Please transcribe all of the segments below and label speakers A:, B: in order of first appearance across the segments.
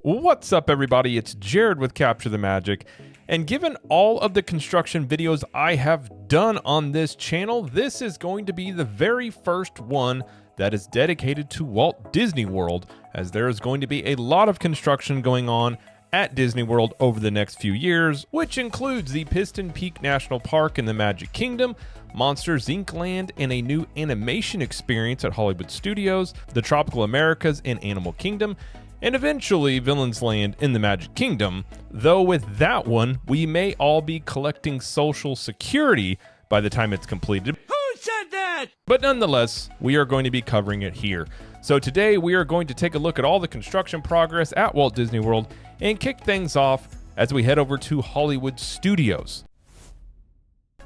A: What's up, everybody? It's Jared with Capture the Magic, and given all of the construction videos I have done on this channel, this is going to be the very first one that is dedicated to Walt Disney World, as there is going to be a lot of construction going on at Disney World over the next few years, which includes the Piston Peak National Park in the Magic Kingdom, Monsters Inc. Land, and a new animation experience at Hollywood Studios, the Tropical Americas in Animal Kingdom, and eventually Villains Land in the Magic Kingdom, though with that one, we may all be collecting Social Security by the time it's completed.
B: Who said that?
A: But nonetheless, we are going to be covering it here. So today we are going to take a look at all the construction progress at Walt Disney World and kick things off as we head over to Hollywood Studios.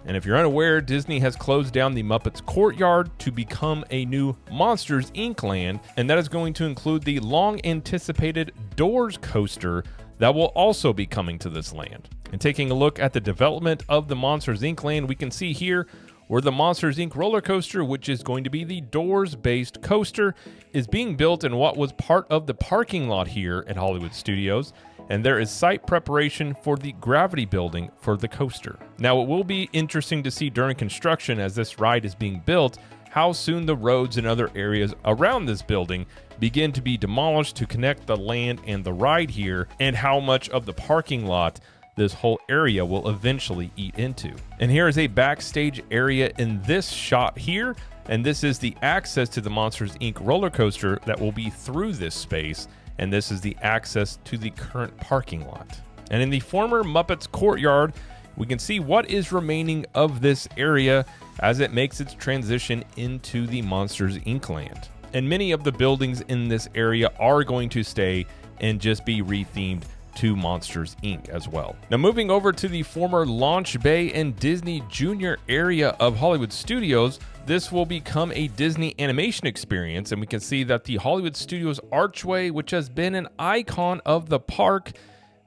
A: And if you're unaware, Disney has closed down the Muppets Courtyard to become a new Monsters Inc. land, and that is going to include the long-anticipated Doors coaster that will also be coming to this land. And taking a look at the development of the Monsters Inc. land, we can see here where the Monsters Inc. roller coaster, which is going to be the Doors-based coaster, is being built in what was part of the parking lot here at Hollywood Studios, and there is site preparation for the gravity building for the coaster. Now, it will be interesting to see during construction as this ride is being built, how soon the roads and other areas around this building begin to be demolished to connect the land and the ride here, and how much of the parking lot this whole area will eventually eat into. And here is a backstage area in this shot here, and this is the access to the Monsters Inc. roller coaster that will be through this space, and this is the access to the current parking lot. And in the former Muppets Courtyard, we can see what is remaining of this area as it makes its transition into the Monsters Inc. land. And many of the buildings in this area are going to stay and just be rethemed to Monsters Inc. as well. Now, moving over to the former Launch Bay and Disney Junior area of Hollywood Studios, this will become a Disney animation experience, and we can see that the Hollywood Studios archway, which has been an icon of the park,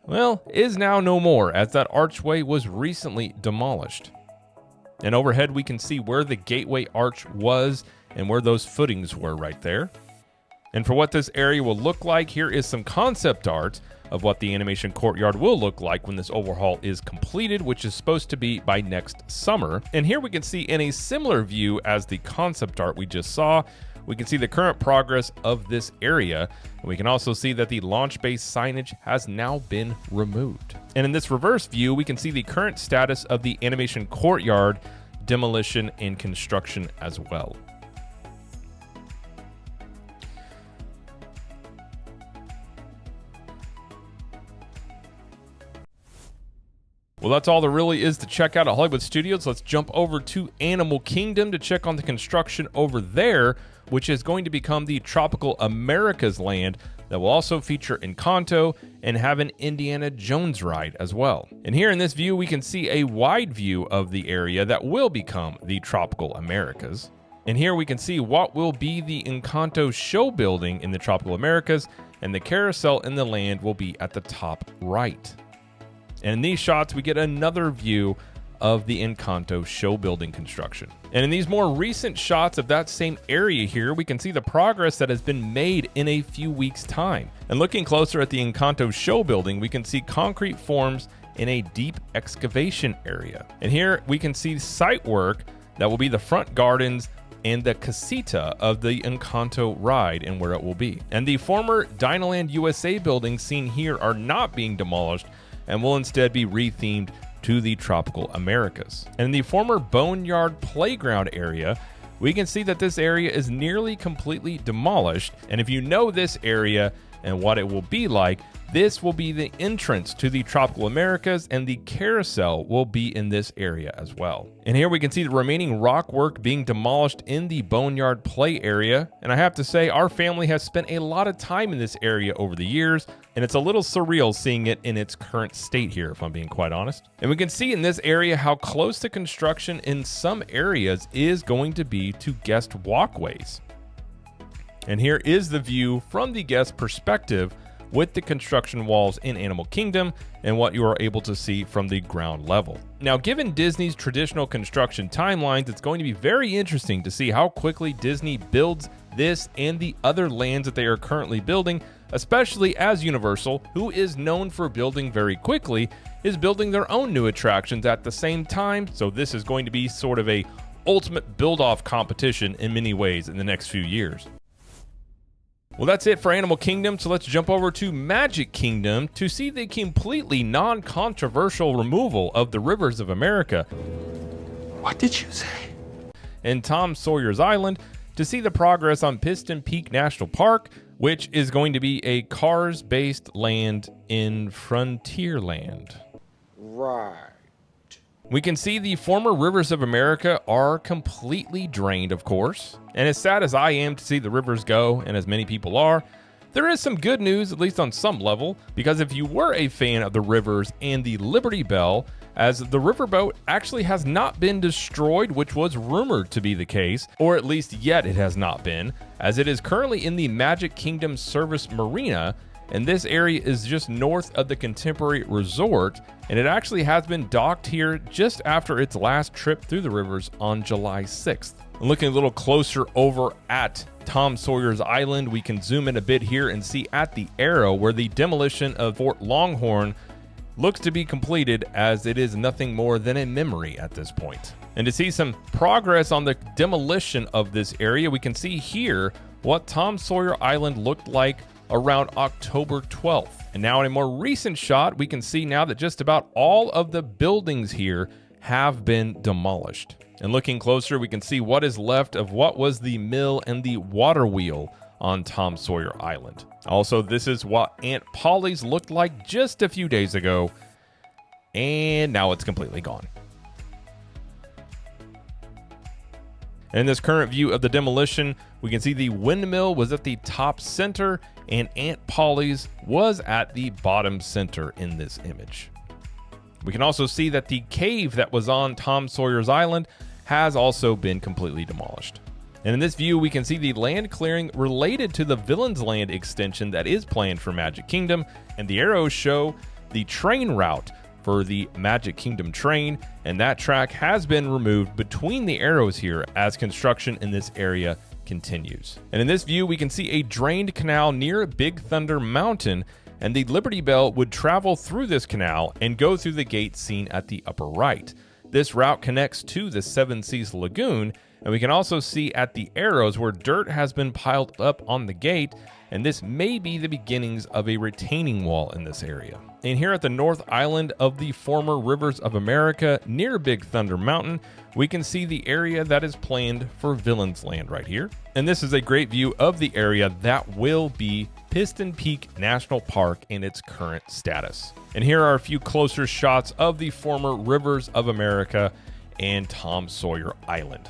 A: well, is now no more, as that archway was recently demolished. And overhead, we can see where the gateway arch was and where those footings were right there. And for what this area will look like, here is some concept art of what the animation courtyard will look like when this overhaul is completed, which is supposed to be by next summer. And here we can see in a similar view as the concept art we just saw, we can see the current progress of this area. And we can also see that the launch base signage has now been removed. And in this reverse view, we can see the current status of the animation courtyard, demolition, and construction as well. Well, that's all there really is to check out at Hollywood Studios. Let's jump over to Animal Kingdom to check on the construction over there, which is going to become the Tropical Americas land that will also feature Encanto and have an Indiana Jones ride as well. And here in this view, we can see a wide view of the area that will become the Tropical Americas. And here we can see what will be the Encanto show building in the Tropical Americas, and the carousel in the land will be at the top right. And in these shots, we get another view of the Encanto show building construction. And in these more recent shots of that same area here, we can see the progress that has been made in a few weeks' time. And looking closer at the Encanto show building, we can see concrete forms in a deep excavation area. And here we can see site work that will be the front gardens and the casita of the Encanto ride and where it will be. And the former Dinoland USA buildings seen here are not being demolished, and will instead be rethemed to the Tropical Americas. And in the former Boneyard Playground area, we can see that this area is nearly completely demolished. And if you know this area and what it will be like, this will be the entrance to the Tropical Americas, and the carousel will be in this area as well. And here we can see the remaining rock work being demolished in the Boneyard Play area. And I have to say, our family has spent a lot of time in this area over the years, and it's a little surreal seeing it in its current state here, if I'm being quite honest. And we can see in this area how close the construction in some areas is going to be to guest walkways. And here is the view from the guest perspective with the construction walls in Animal Kingdom and what you are able to see from the ground level. Now, given Disney's traditional construction timelines, it's going to be very interesting to see how quickly Disney builds this and the other lands that they are currently building, especially as Universal, who is known for building very quickly, is building their own new attractions at the same time. So this is going to be sort of a ultimate build-off competition in many ways in the next few years. Well, that's it for Animal Kingdom, so let's jump over to Magic Kingdom to see the completely non-controversial removal of the Rivers of America.
B: What did you say?
A: And Tom Sawyer's Island to see the progress on Piston Peak National Park, which is going to be a Cars-based land in Frontierland.
B: Right.
A: We can see the former Rivers of America are completely drained, of course. And as sad as I am to see the rivers go, and as many people are, there is some good news, at least on some level, because if you were a fan of the rivers and the Liberty Bell, as the riverboat actually has not been destroyed, which was rumored to be the case, or at least yet it has not been, as it is currently in the Magic Kingdom Service Marina, and this area is just north of the Contemporary Resort, and it actually has been docked here just after its last trip through the rivers on July 6th. And looking a little closer over at Tom Sawyer's Island, we can zoom in a bit here and see at the arrow where the demolition of Fort Longhorn looks to be completed, as it is nothing more than a memory at this point. And to see some progress on the demolition of this area, we can see here what Tom Sawyer Island looked like around October 12th. And now in a more recent shot, we can see now that just about all of the buildings here have been demolished. And looking closer, we can see what is left of what was the mill and the water wheel on Tom Sawyer Island. Also, this is what Aunt Polly's looked like just a few days ago, and now it's completely gone. And in this current view of the demolition, we can see the windmill was at the top center and Aunt Polly's was at the bottom center in this image. We can also see that the cave that was on Tom Sawyer's Island has also been completely demolished. And in this view, we can see the land clearing related to the Villains Land extension that is planned for Magic Kingdom, and the arrows show the train route for the Magic Kingdom train, and that track has been removed between the arrows here as construction in this area continues. And in this view, we can see a drained canal near Big Thunder Mountain, and the Liberty Bell would travel through this canal and go through the gate seen at the upper right. This route connects to the Seven Seas Lagoon, and we can also see at the arrows where dirt has been piled up on the gate, and this may be the beginnings of a retaining wall in this area. And here at the North Island of the former Rivers of America near Big Thunder Mountain, we can see the area that is planned for Villains Land right here. And this is a great view of the area that will be Piston Peak National Park in its current status. And here are a few closer shots of the former Rivers of America and Tom Sawyer Island.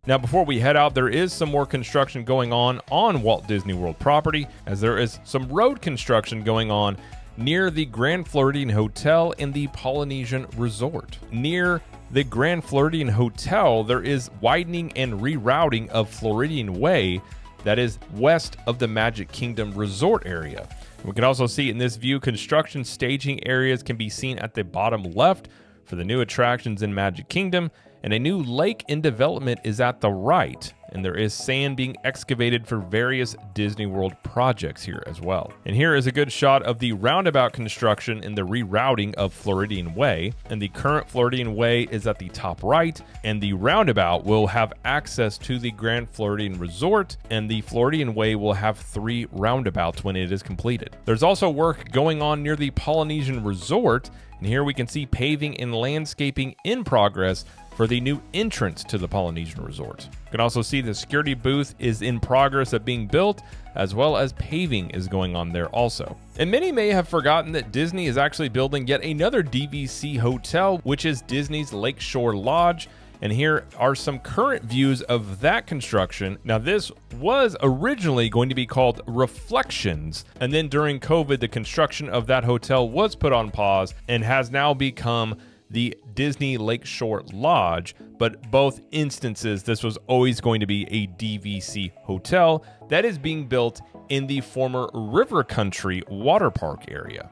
A: Now, before we head out, there is some more construction going on Walt Disney World property, as there is some road construction going on near the Grand Floridian Hotel and the Polynesian Resort. Near the Grand Floridian Hotel, there is widening and rerouting of Floridian Way that is west of the Magic Kingdom Resort area. We can also see in this view, construction staging areas can be seen at the bottom left for the new attractions in Magic Kingdom, and a new lake in development is at the right, and there is sand being excavated for various Disney World projects here as well. And here is a good shot of the roundabout construction in the rerouting of Floridian Way, and the current Floridian Way is at the top right, and the roundabout will have access to the Grand Floridian Resort, and the Floridian Way will have 3 roundabouts when it is completed. There's also work going on near the Polynesian Resort, and here we can see paving and landscaping in progress for the new entrance to the Polynesian Resort. You can also see the security booth is in progress of being built, as well as paving is going on there also. And many may have forgotten that Disney is actually building yet another DVC hotel, which is Disney's Lakeshore Lodge. And here are some current views of that construction. Now, this was originally going to be called Reflections, and then during COVID, the construction of that hotel was put on pause and has now become the Disney Lakeshore Lodge, but both instances, this was always going to be a DVC hotel that is being built in the former River Country water park area.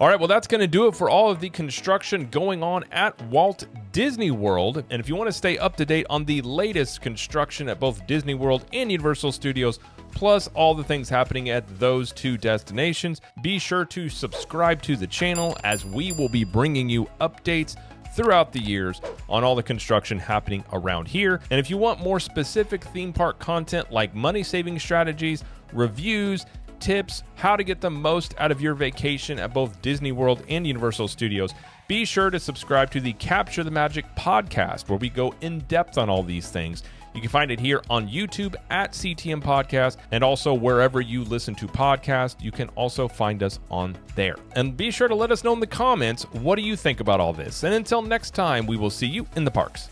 A: All right, well, that's going to do it for all of the construction going on at Walt Disney World. And if you want to stay up to date on the latest construction at both Disney World and Universal Studios, plus all the things happening at those two destinations, be sure to subscribe to the channel, as we will be bringing you updates throughout the years on all the construction happening around here. And if you want more specific theme park content like money-saving strategies, reviews, tips, how to get the most out of your vacation at both Disney World and Universal Studios, be sure to subscribe to the Capture the Magic podcast, where we go in depth on all these things. You can find it here on YouTube at CTM Podcast, and also wherever you listen to podcasts, you can also find us on there. And be sure to let us know in the comments, what do you think about all this? And until next time, we will see you in the parks.